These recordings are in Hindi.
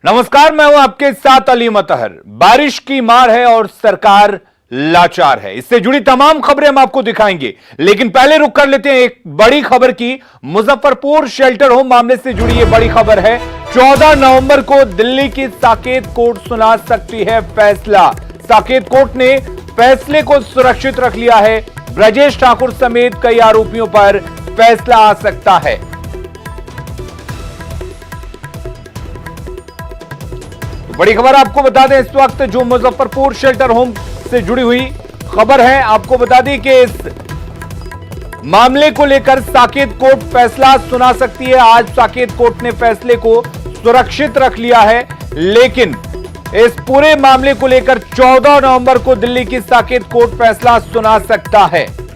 नमस्कार, मैं हूं आपके साथ अली मतहर। बारिश की मार है और सरकार लाचार है। इससे जुड़ी तमाम खबरें हम आपको दिखाएंगे, लेकिन पहले रुक कर लेते हैं एक बड़ी खबर की। मुजफ्फरपुर शेल्टर होम मामले से जुड़ी यह बड़ी खबर है। 14 नवंबर को दिल्ली की साकेत कोर्ट सुना सकती है फैसला। साकेत कोर्ट ने फैसले को सुरक्षित रख लिया है। ब्रजेश ठाकुर समेत कई आरोपियों पर फैसला आ सकता है। बड़ी खबर आपको बता दें, इस वक्त जो मुजफ्फरपुर शेल्टर होम से जुड़ी हुई खबर है, आपको बता दें कि इस मामले को लेकर साकेत कोर्ट फैसला सुना सकती है। आज साकेत कोर्ट ने फैसले को सुरक्षित रख लिया है, लेकिन इस पूरे मामले को लेकर 14 नवंबर को दिल्ली की साकेत कोर्ट फैसला सुना सकता है।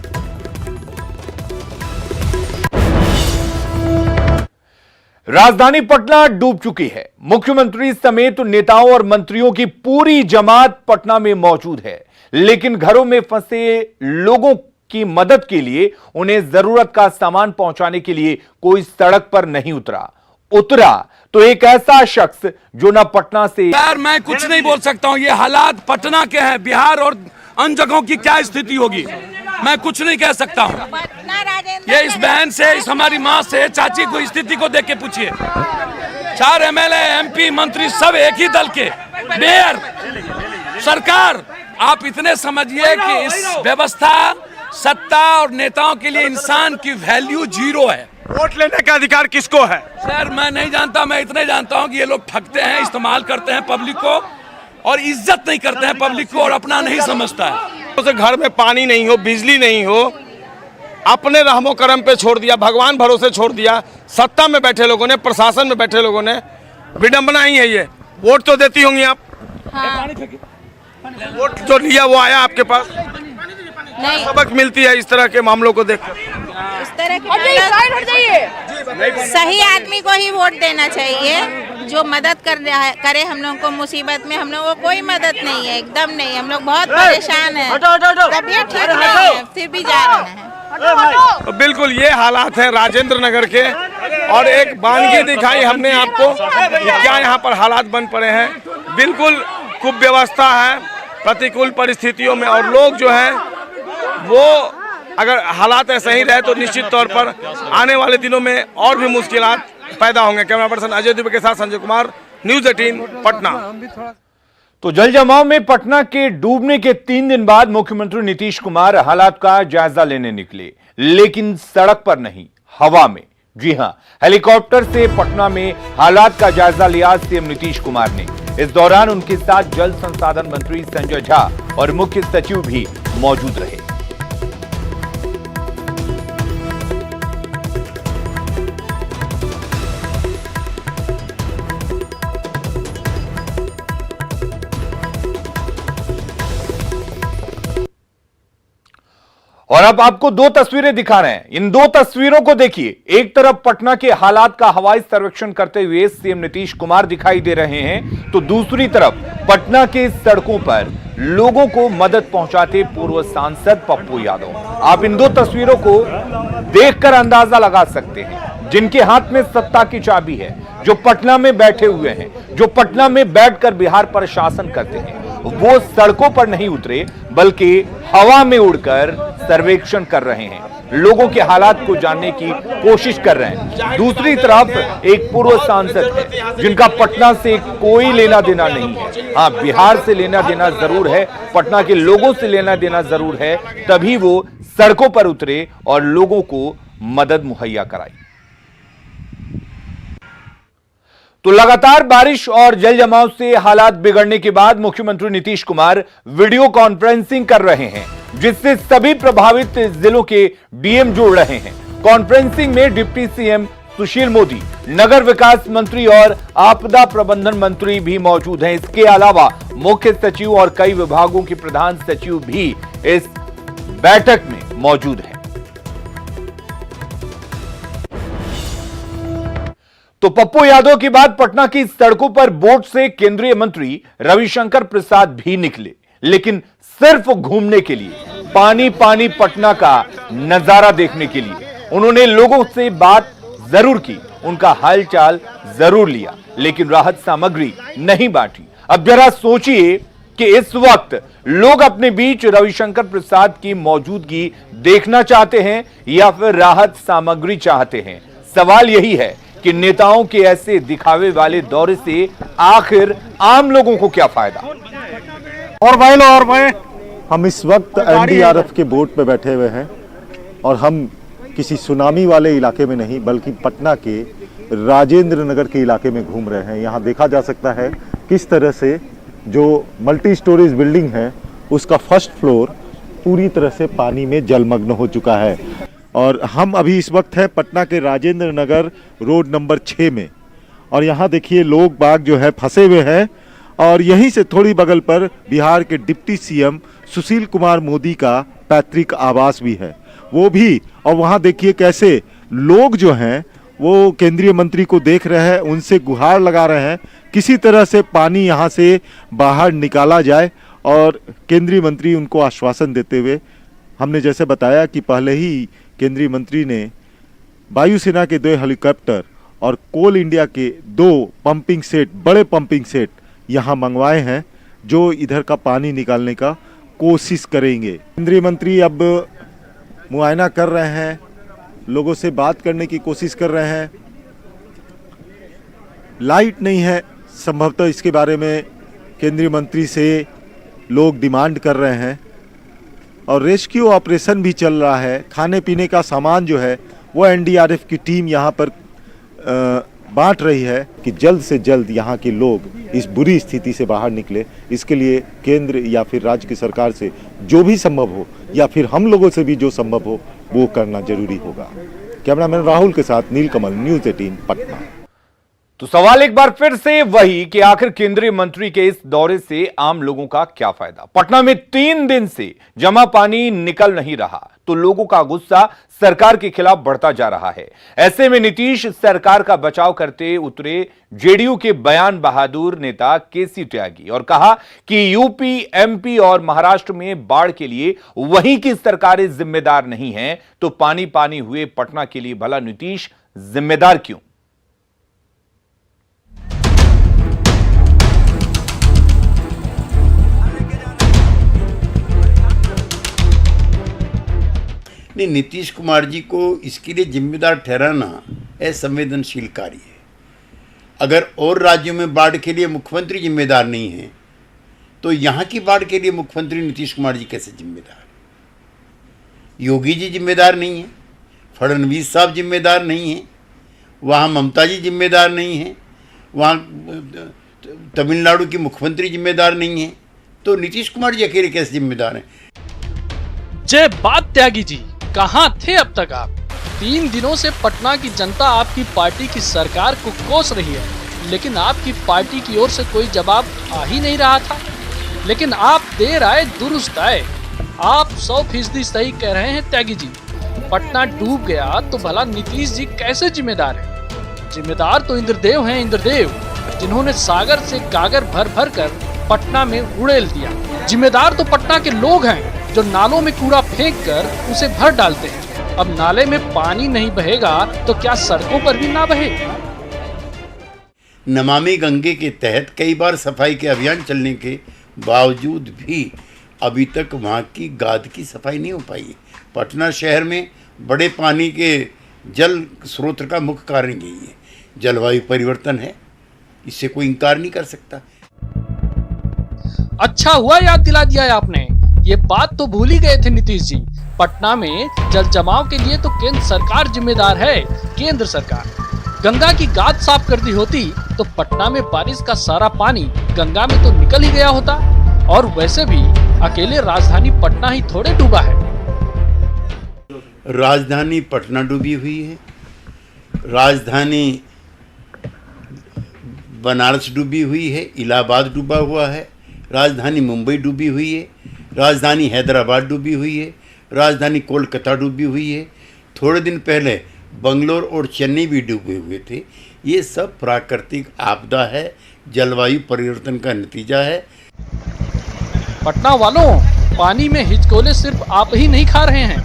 राजधानी पटना डूब चुकी है। मुख्यमंत्री समेत नेताओं और मंत्रियों की पूरी जमात पटना में मौजूद है, लेकिन घरों में फंसे लोगों की मदद के लिए, उन्हें जरूरत का सामान पहुंचाने के लिए कोई सड़क पर नहीं उतरा तो एक ऐसा शख्स जो ना पटना से। यार मैं कुछ नहीं बोल सकता हूं, ये हालात पटना के हैं। बिहार और अन्य जगहों की क्या स्थिति होगी मैं कुछ नहीं कह सकता हूं। ये इस बहन से, इस हमारी माँ से, चाची को स्थिति को देख के पूछिए। 4 एमएलए, एमपी, मंत्री सब एक ही दल के, मेयर, सरकार। आप इतने समझिए कि इस व्यवस्था, सत्ता और नेताओं के लिए इंसान की वैल्यू 0 है। वोट लेने का अधिकार किसको है? सर मैं नहीं जानता, मैं इतने जानता हूं कि ये लोग ठगते हैं, इस्तेमाल करते हैं पब्लिक को और इज्जत नहीं करते हैं पब्लिक को और अपना नहीं समझता है। तो घर में पानी नहीं हो, बिजली नहीं हो, अपने रहमो करम पे छोड़ दिया, भगवान भरोसे छोड़ दिया। सत्ता में बैठे लोगों ने, प्रशासन में बैठे लोगों ने, विडंबना ही है ये। वोट तो देती होंगी आप। हाँ। वोट जो लिया वो आया आपके पास? नहीं, सबक मिलती है इस तरह के मामलों को देख कर। इस तरह के सही आदमी को ही वोट देना चाहिए, जो मदद करे हम लोगों को मुसीबत में। हम लोगों को कोई मदद नहीं है, एकदम नहीं। हम लोग बहुत परेशान हैं, तबीयत ठीक नहीं है, फिर भी जा रहे हैं। तो बिल्कुल ये हालात है राजेंद्र नगर के। और एक वानगी दिखाई हमने आपको कि क्या यहाँ पर हालात बन पड़े हैं। बिल्कुल कुव्यवस्था है, प्रतिकूल परिस्थितियों में। और लोग जो हैं वो, अगर हालात ऐसे ही रहे तो निश्चित तौर पर आने वाले दिनों में और भी मुश्किलात पैदा होंगे। कैमरा पर्सन अजय दुबे के साथ संजय कुमार, न्यूज़ 18 पटना। तो जल जमाव में पटना के डूबने के 3 दिन बाद मुख्यमंत्री नीतीश कुमार हालात का जायजा लेने निकले, लेकिन सड़क पर नहीं, हवा में। जी हां, हेलीकॉप्टर से पटना में हालात का जायजा लिया सीएम नीतीश कुमार ने। इस दौरान उनके साथ जल संसाधन मंत्री संजय झा और मुख्य सचिव भी मौजूद रहे। और अब आपको 2 तस्वीरें दिखा रहे हैं। इन 2 तस्वीरों को देखिए। एक तरफ पटना के हालात का हवाई सर्वेक्षण करते हुए सीएम नीतीश कुमार दिखाई दे रहे हैं, तो दूसरी तरफ पटना के सड़कों पर लोगों को मदद पहुंचाते पूर्व सांसद पप्पू यादव। आप इन 2 तस्वीरों को देखकर अंदाजा लगा सकते हैं, जिनके हाथ में सत्ता की चाबी है, जो पटना में बैठे हुए हैं, जो पटना में बैठकर बिहार पर शासन करते हैं। वो सड़कों पर नहीं उतरे, बल्कि हवा में उड़कर सर्वेक्षण कर रहे हैं, लोगों के हालात को जानने की कोशिश कर रहे हैं। दूसरी तरफ एक पूर्व सांसद है, जिनका पटना से कोई लेना देना नहीं है। हां, बिहार से लेना देना जरूर है, पटना के लोगों से लेना देना जरूर है, तभी वो सड़कों पर उतरे और लोगों को मदद मुहैया कराई। तो लगातार बारिश और जल जमाव से हालात बिगड़ने के बाद मुख्यमंत्री नीतीश कुमार वीडियो कॉन्फ्रेंसिंग कर रहे हैं, जिससे सभी प्रभावित जिलों के डीएम जुड़ रहे हैं। कॉन्फ्रेंसिंग में डिप्टी सीएम सुशील मोदी, नगर विकास मंत्री और आपदा प्रबंधन मंत्री भी मौजूद हैं। इसके अलावा मुख्य सचिव और कई विभागों के प्रधान सचिव भी इस बैठक में मौजूद हैं। तो पप्पू यादव के बाद पटना की सड़कों पर बोट से केंद्रीय मंत्री रविशंकर प्रसाद भी निकले, लेकिन सिर्फ घूमने के लिए, पानी पानी पटना का नजारा देखने के लिए। उन्होंने लोगों से बात जरूर की उनका हालचाल जरूर लिया, लेकिन राहत सामग्री नहीं बांटी। अब जरा सोचिए कि इस वक्त लोग अपने बीच रविशंकर प्रसाद की मौजूदगी देखना चाहते हैं या फिर राहत सामग्री चाहते हैं। सवाल यही है कि नेताओं के ऐसे दिखावे वाले दौरे से आखिर आम लोगों को क्या फायदा। और भाई हम इस वक्त एनडीआरएफ के बोट पे बैठे हुए हैं और हम किसी सुनामी वाले इलाके में नहीं बल्कि पटना के राजेंद्र नगर के इलाके में घूम रहे हैं। यहाँ देखा जा सकता है किस तरह से जो मल्टी स्टोरेज बिल्डिंग है उसका फर्स्ट फ्लोर पूरी तरह से पानी में जलमग्न हो चुका है। और हम अभी इस वक्त है पटना के राजेंद्र नगर रोड नंबर 6 में, और यहाँ देखिए लोग बाग जो है फंसे हुए हैं। और यहीं से थोड़ी बगल पर बिहार के डिप्टी सीएम सुशील कुमार मोदी का पैतृक आवास भी है, वो भी। और वहाँ देखिए कैसे लोग जो हैं वो केंद्रीय मंत्री को देख रहे हैं, उनसे गुहार लगा रहे हैं किसी तरह से पानी यहाँ से बाहर निकाला जाए। और केंद्रीय मंत्री उनको आश्वासन देते हुए, हमने जैसे बताया कि पहले ही केंद्रीय मंत्री ने वायुसेना के 2 हेलीकॉप्टर और कोल इंडिया के 2 पंपिंग सेट, बड़े पंपिंग सेट यहाँ मंगवाए हैं जो इधर का पानी निकालने का कोशिश करेंगे। केंद्रीय मंत्री अब मुआयना कर रहे हैं, लोगों से बात करने की कोशिश कर रहे हैं। लाइट नहीं है, संभवतः इसके बारे में केंद्रीय मंत्री से लोग डिमांड कर रहे हैं। और रेस्क्यू ऑपरेशन भी चल रहा है। खाने पीने का सामान जो है वो एनडीआरएफ की टीम यहाँ पर बांट रही है कि जल्द से जल्द यहाँ के लोग इस बुरी स्थिति से बाहर निकले। इसके लिए केंद्र या फिर राज्य की सरकार से जो भी संभव हो या फिर हम लोगों से भी जो संभव हो वो करना जरूरी होगा। कैमरामैन राहुल के साथ नीलकमल, न्यूज़ 18 पटना। तो सवाल एक बार फिर से वही कि आखिर केंद्रीय मंत्री के इस दौरे से आम लोगों का क्या फायदा। पटना में 3 दिन से जमा पानी निकल नहीं रहा तो लोगों का गुस्सा सरकार के खिलाफ बढ़ता जा रहा है। ऐसे में नीतीश सरकार का बचाव करते उतरे जेडीयू के बयान बहादुर नेता केसी त्यागी और कहा कि यूपी, एमपी और महाराष्ट्र में बाढ़ के लिए वहीं की सरकारें जिम्मेदार नहीं हैं, तो पानी पानी हुए पटना के लिए भला नीतीश जिम्मेदार क्यों। नहीं, नीतीश कुमार जी को इसके लिए जिम्मेदार ठहराना असंवेदनशील कार्य है। अगर और राज्यों में बाढ़ के लिए मुख्यमंत्री जिम्मेदार नहीं है तो यहाँ की बाढ़ के लिए मुख्यमंत्री नीतीश कुमार जी कैसे जिम्मेदार? योगी जी जिम्मेदार नहीं है, फडणवीस साहब जिम्मेदार नहीं हैं, वहाँ ममता जी जिम्मेदार नहीं हैं, वहाँ तमिलनाडु की मुख्यमंत्री जिम्मेदार नहीं है, तो नीतीश कुमार जी अकेले कैसे जिम्मेदार हैं? जय बात त्यागी जी, कहाँ थे अब तक आप? 3 दिनों से पटना की जनता आपकी पार्टी की सरकार को कोस रही है, लेकिन आपकी पार्टी की ओर से कोई जवाब आ ही नहीं रहा था। लेकिन आप देर आए दुरुस्त आए। आप 100% सही कह रहे हैं त्यागी जी। पटना डूब गया तो भला नीतीश जी कैसे जिम्मेदार है? जिम्मेदार तो इंद्रदेव हैं, इंद्रदेव, जिन्होंने सागर से गागर भर भर कर पटना में उड़ेल दिया। जिम्मेदार तो पटना के लोग हैं जो नालों में कूड़ा फेंक कर उसे भर डालते हैं। अब नाले में पानी नहीं बहेगा तो क्या सड़कों पर भी ना बहे? नमामि गंगे के तहत कई बार सफाई के अभियान चलने के बावजूद भी अभी तक वहाँ की गाद की सफाई नहीं हो पाई है। पटना शहर में बड़े पानी के जल स्रोत का मुख्य कारण यही है, जलवायु परिवर्तन है, इससे कोई इनकार नहीं कर सकता। अच्छा हुआ याद दिला दिया है आपने, ये बात तो भूल ही गए थे नीतीश जी। पटना में जल जमाव के लिए तो केंद्र सरकार जिम्मेदार है, केंद्र सरकार। गंगा की गाद साफ कर दी होती तो पटना में बारिश का सारा पानी गंगा में तो निकल ही गया होता। और वैसे भी अकेले राजधानी पटना ही थोड़े डूबा है। राजधानी पटना डूबी हुई है, राजधानी बनारस डूबी हुई है, इलाहाबाद डूबा हुआ है, राजधानी मुंबई डूबी हुई है, राजधानी हैदराबाद डूबी हुई है, राजधानी कोलकाता डूबी हुई है, थोड़े दिन पहले बंगलोर और चेन्नई भी डूबे हुए थे। ये सब प्राकृतिक आपदा है, जलवायु परिवर्तन का नतीजा है। पटना वालों, पानी में हिचकोले सिर्फ आप ही नहीं खा रहे हैं,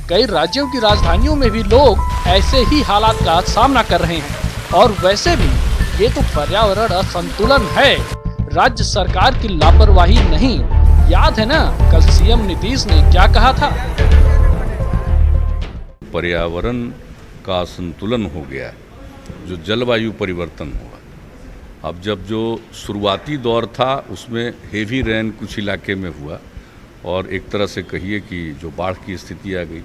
कई राज्यों की राजधानियों में भी लोग ऐसे ही हालात का सामना कर रहे हैं। और वैसे भी ये तो पर्यावरण असंतुलन है, राज्य सरकार की लापरवाही नहीं। याद है ना कल सीएम नीतीश ने क्या कहा था? पर्यावरण का असंतुलन हो गया, जो जलवायु परिवर्तन हुआ। अब जब जो शुरुआती दौर था उसमें हेवी रेन कुछ इलाके में हुआ और एक तरह से कहिए कि जो बाढ़ की स्थिति आ गई।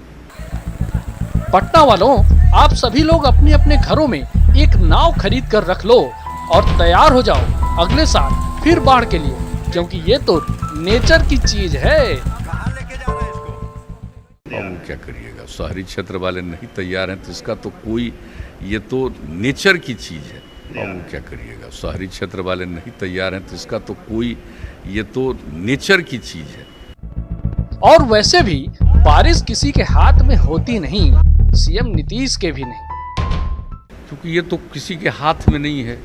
पटना वालों, आप सभी लोग अपने अपने घरों में एक नाव खरीद कर रख लो और तैयार हो जाओ अगले साल फिर बाढ़ के लिए, क्योंकि ये तो नेचर की चीज है। अब वो क्या करिएगा, शहरी क्षेत्र वाले नहीं तैयार हैं तो इसका तो कोई, ये तो नेचर की चीज है। अब वो क्या करिएगा, शहरी क्षेत्र वाले नहीं तैयार हैं तो इसका तो कोई, ये तो नेचर की चीज है। और वैसे भी बारिश किसी के हाथ में होती नहीं, सीएम नीतीश के भी नहीं, क्योंकि ये तो किसी के हाथ में नहीं है,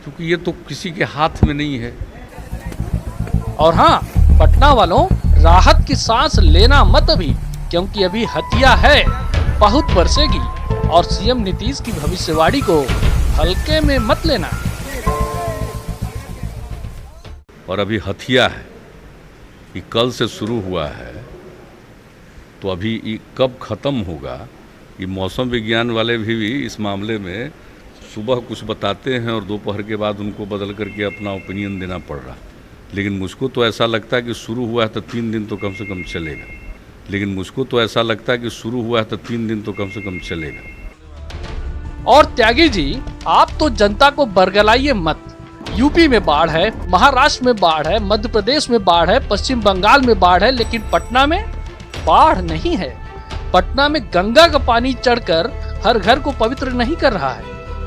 क्योंकि ये तो किसी के हाथ में नहीं है। और हाँ, पटना वालों, राहत की सांस लेना मत अभी, क्योंकि अभी हत्या है, बहुत बरसेगी। और सीएम नीतीश की भविष्यवाणी को हल्के में मत लेना। और अभी हथिया है, ये कल से शुरू हुआ है, तो अभी ये कब खत्म होगा, ये मौसम विज्ञान वाले भी इस मामले में सुबह कुछ बताते हैं और दोपहर के बाद उनको बदल करके अपना ओपिनियन देना पड़ रहा। लेकिन मुझको तो ऐसा लगता है कि शुरू हुआ है तो 3 दिन तो कम से कम चलेगा। लेकिन मुझको तो ऐसा लगता है कि शुरू हुआ है तो 3 दिन तो कम से कम चलेगा। और त्यागी जी, आप तो जनता को बरगलाइए मत। यूपी में बाढ़ है, महाराष्ट्र में बाढ़ है, मध्य प्रदेश में बाढ़ है, पश्चिम बंगाल में बाढ़ है, लेकिन पटना में बाढ़ नहीं है। पटना में गंगा का पानी चढ़कर हर घर को पवित्र नहीं कर रहा है,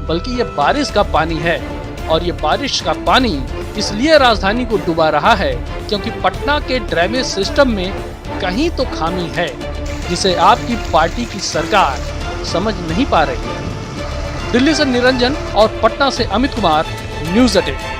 बल्कि ये बारिश का पानी है। और ये बारिश का पानी इसलिए राजधानी को डुबा रहा है क्योंकि पटना के ड्रेनेज सिस्टम में कहीं तो खामी है, जिसे आपकी पार्टी की सरकार समझ नहीं पा रही है। दिल्ली से निरंजन और पटना से अमित कुमार, न्यूज़ 18।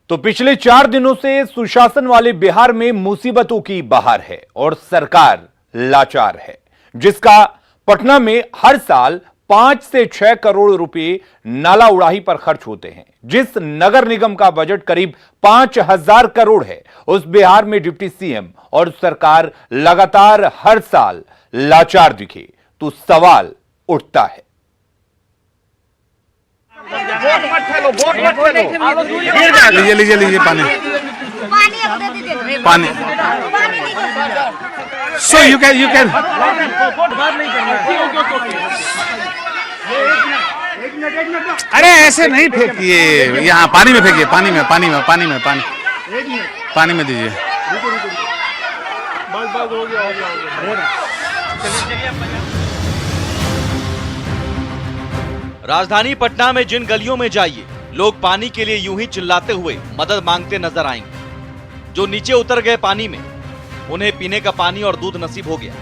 तो पिछले 4 दिनों से सुशासन वाले बिहार में मुसीबतों की बहार है और सरकार लाचार है, जिसका पटना में हर साल 5 से 6 करोड़ रुपए नाला उड़ाही पर खर्च होते हैं। जिस नगर निगम का बजट करीब 5000 करोड़ है, उस बिहार में डिप्टी सीएम और सरकार लगातार हर साल लाचार दिखे तो सवाल उठता है। लीजिए लीजिए पानी पानी। So you can अरे ऐसे नहीं फेंकिए, यहाँ पानी में फेंकिए, पानी में दीजिए। राजधानी पटना में जिन गलियों में जाइए, लोग पानी के लिए यूं ही चिल्लाते हुए मदद मांगते नजर आएंगे। जो नीचे उतर गए पानी में, उन्हें पीने का पानी और दूध नसीब हो गया।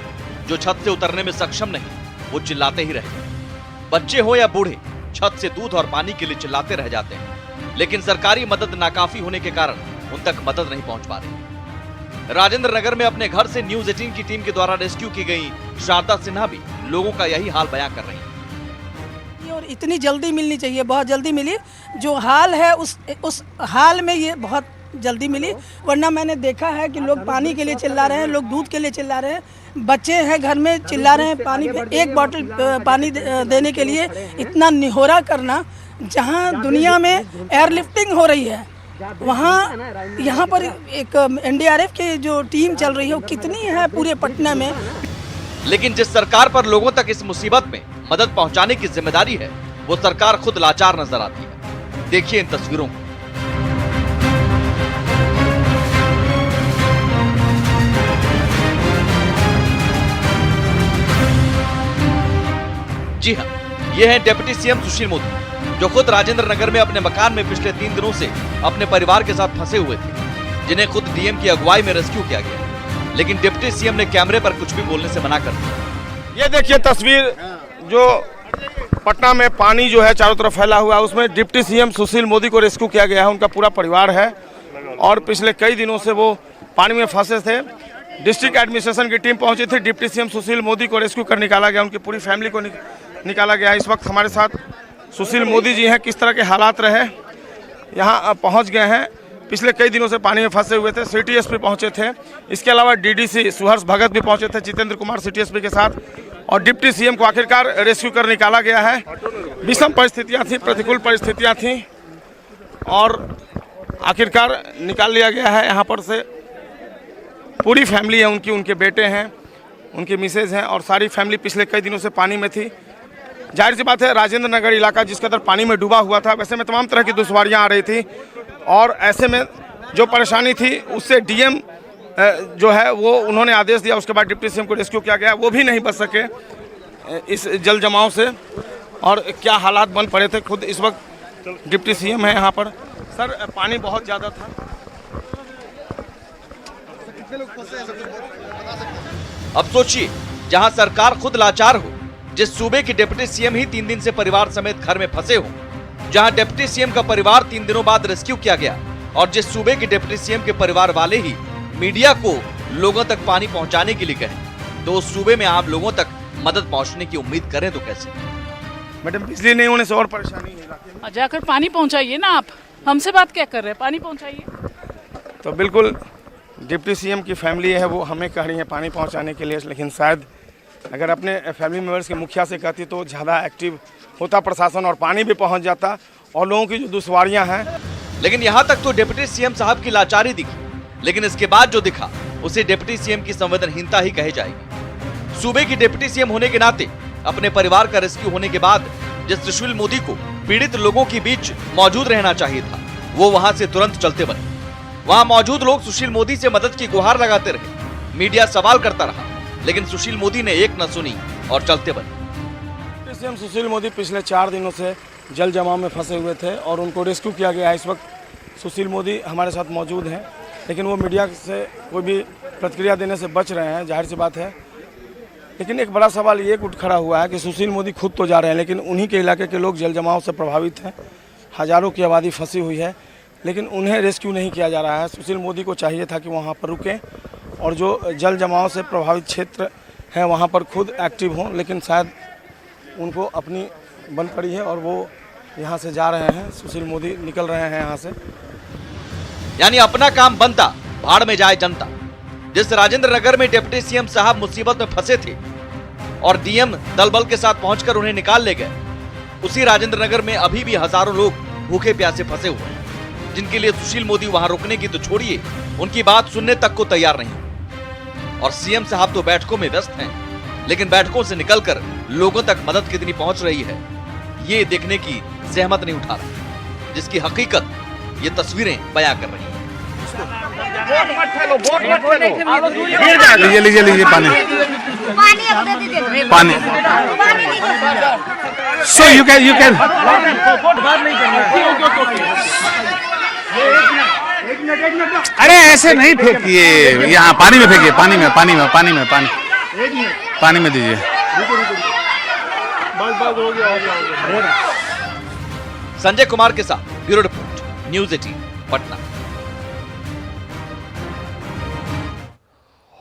जो छत से उतरने में सक्षम नहीं, वो चिल्लाते ही रहे। बच्चे हो या बूढ़े, छत से दूध और पानी के लिए चिल्लाते रह जाते हैं, लेकिन सरकारी मदद नाकाफी होने के कारण उन तक मदद नहीं पहुंच पा रही। राजेंद्र नगर में अपने घर से न्यूज़ 18 की टीम के द्वारा रेस्क्यू की गई शारदा सिन्हा भी लोगों का यही हाल बयां कर रही हैं। और इतनी जल्दी मिलनी चाहिए, बहुत जल्दी मिली। जो हाल है उस हाल में ये बहुत जल्दी मिली, वरना मैंने देखा है कि लोग पानी के लिए चिल्ला रहे हैं, लोग दूध के लिए चिल्ला रहे हैं, बच्चे हैं घर में चिल्ला रहे हैं पानी, एक बोतल पानी देने के लिए। इतना निहोरा करना, जहां दुनिया में एयरलिफ्टिंग हो रही है, वहां यहाँ पर एक एनडीआरएफ की जो टीम चल रही है, वो कितनी है पूरे पटना में। लेकिन जिस सरकार पर लोगों तक इस मुसीबत में मदद पहुंचाने की जिम्मेदारी है, वो सरकार खुद लाचार नजर आती है। देखिए इन तस्वीरों को। जी हाँ, ये हैं डिप्टी सीएम सुशील मोदी, जो खुद राजेंद्र नगर में अपने मकान में पिछले 3 दिनों से अपने परिवार के साथ फंसे हुए थे, जिन्हें खुद डीएम की अगुवाई में रेस्क्यू किया गया। लेकिन डिप्टी सीएम ने कैमरे पर कुछ भी बोलने से मना कर दिया। ये देखिए तस्वीर, जो पटना में पानी जो है चारों तरफ फैला हुआ है, उसमें डिप्टी सीएम सुशील मोदी को रेस्क्यू किया गया है। उनका पूरा परिवार है और पिछले कई दिनों से वो पानी में फंसे थे। डिस्ट्रिक्ट एडमिनिस्ट्रेशन की टीम पहुंची थी, डिप्टी सीएम सुशील मोदी को रेस्क्यू कर निकाला गया, उनकी पूरी फैमिली को निकाला गया। इस वक्त हमारे साथ सुशील मोदी जी हैं। किस तरह के हालात रहे, यहाँ पहुँच गए हैं। पिछले कई दिनों से पानी में फंसे हुए थे। सिटी एसपी पहुँचे थे, इसके अलावा डीडीसी सुहर्ष भगत भी पहुँचे थे जितेंद्र कुमार सिटी एसपी के साथ, और डिप्टी सीएम को आखिरकार रेस्क्यू कर निकाला गया है। विषम परिस्थितियाँ थी, प्रतिकूल परिस्थितियाँ थीं, और आखिरकार निकाल लिया गया है। यहाँ पर से पूरी फैमिली है उनकी, उनके बेटे हैं, उनके मिसेज हैं, और सारी फैमिली पिछले कई दिनों से पानी में थी। जाहिर सी बात है, राजेंद्र नगर इलाका जिस कदर पानी में डूबा हुआ था, वैसे में तमाम तरह की दुश्वारियां आ रही थी, और ऐसे में जो परेशानी थी उससे डीएम जो है वो उन्होंने आदेश दिया, उसके बाद डिप्टी सीएम को रेस्क्यू किया गया। वो भी नहीं बच सके इस जल जमाव से, और क्या हालात बन पड़े थे। खुद इस वक्त डिप्टी सीएम है यहाँ पर। सर, पानी बहुत ज़्यादा था। अब सोचिए, जहां सरकार खुद लाचार हो, जिस सूबे की डिप्टी सीएम ही 3 दिन से परिवार समेत घर में फंसे हो, जहां डिप्टी सीएम का परिवार 3 दिनों बाद रेस्क्यू किया गया, और जिस सूबे के डिप्टी सीएम के परिवार वाले ही मीडिया को लोगों तक पानी पहुंचाने के लिए कहें, तो उस सूबे में आम लोगों तक मदद पहुंचने की उम्मीद करें तो कैसे? मैडम, बिजली नहीं होने से और परेशानी है। जाकर पानी पहुंचाइए ना, आप हमसे बात क्या कर रहे हैं, पानी पहुंचाइए। तो बिल्कुल डिप्टी सीएम की फैमिली है, वो हमें कह रही है पानी पहुंचाने के लिए, लेकिन शायद अगर अपने फैमिली मेम्बर्स के मुखिया से कहती तो ज़्यादा एक्टिव होता प्रशासन और पानी भी पहुंच जाता, और लोगों की जो दुश्वारियां हैं। लेकिन यहाँ तक तो डिप्टी सीएम साहब की लाचारी दिखी, लेकिन इसके बाद जो दिखा उसे डिप्टी सीएम की संवेदनहीनता ही कही जाएगी। सूबे की डिप्टी सीएम होने के नाते अपने परिवार का रेस्क्यू होने के बाद जिस सुशील मोदी को पीड़ित लोगों के बीच मौजूद रहना चाहिए था, वो वहां से तुरंत चलते बने। वहां मौजूद लोग सुशील मोदी से मदद की गुहार लगाते रहे, मीडिया सवाल करता रहा, लेकिन सुशील मोदी ने एक न सुनी और चलते बने। सीएम सुशील मोदी पिछले 4 दिनों से जल जमाव में फंसे हुए थे, और उनको रेस्क्यू किया गया है। इस वक्त सुशील मोदी हमारे साथ मौजूद हैं, लेकिन वो मीडिया से कोई भी प्रतिक्रिया देने से बच रहे हैं, जाहिर सी बात है। लेकिन एक बड़ा सवाल ये उठ खड़ा हुआ है कि सुशील मोदी खुद तो जा रहे हैं, लेकिन उन्हीं के इलाके के लोग जल जमाव से प्रभावित हैं। हज़ारों की आबादी फंसी हुई है, लेकिन उन्हें रेस्क्यू नहीं किया जा रहा है। सुशील मोदी को चाहिए था कि वहाँ पर रुकें, और जो जल जमाव से प्रभावित क्षेत्र हैं वहाँ पर खुद एक्टिव हों, लेकिन शायद उनको अपनी बन पड़ी है, और वो यहाँ से जा रहे हैं। सुशील मोदी निकल रहे हैं यहाँ से। यानी अपना काम बनता, भाड़ में जाए जनता। जिस राजेंद्र नगर में डिप्टी सीएम साहब मुसीबत में फंसे थे और डीएम दल बल के साथ पहुंचकर उन्हें निकाल ले गए, उसी राजेंद्र नगर में अभी भी हजारों लोग भूखे प्यासे फंसे हुए हैं, जिनके लिए सुशील मोदी वहां रुकने की तो छोड़िए, उनकी बात सुनने तक को तैयार नहीं। और सीएम साहब तो बैठकों में व्यस्त हैं, लेकिन बैठकों से निकलकर लोगों तक मदद कितनी पहुंच रही है, ये देखने की जहमत नहीं उठा रहा, जिसकी हकीकत ये तस्वीरें बयां कर रही हैं। लीजिए लीजिए पानी पानी। सो यू कैन अरे ऐसे नहीं फेंकिए, यहाँ पानी में फेंकिए, पानी में दीजिए। संजय कुमार के साथ ब्यूरो रिपोर्ट, न्यूज़ 18 पटना।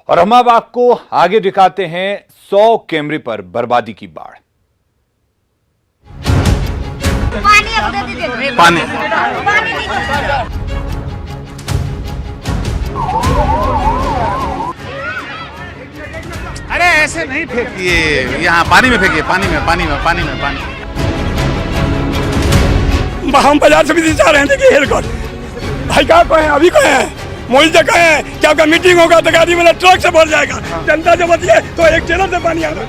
और हम अब आपको आगे दिखाते हैं 100 कैमरे पर बर्बादी की बाढ़। पानी अरे ऐसे नहीं फेंकिए, यहाँ पानी में फेंकिए, पानी में। हम बाजार से भी जा रहे हैं, देखिए हेलकर भाई कहाँ को है, अभी को है, मोहित जी कहे हैं कि आपका मीटिंग होगा तो गाड़ी वाला ट्रक से भर जाएगा। जनता जब बची है तो एक ट्रेलर से पानी आ रहा है।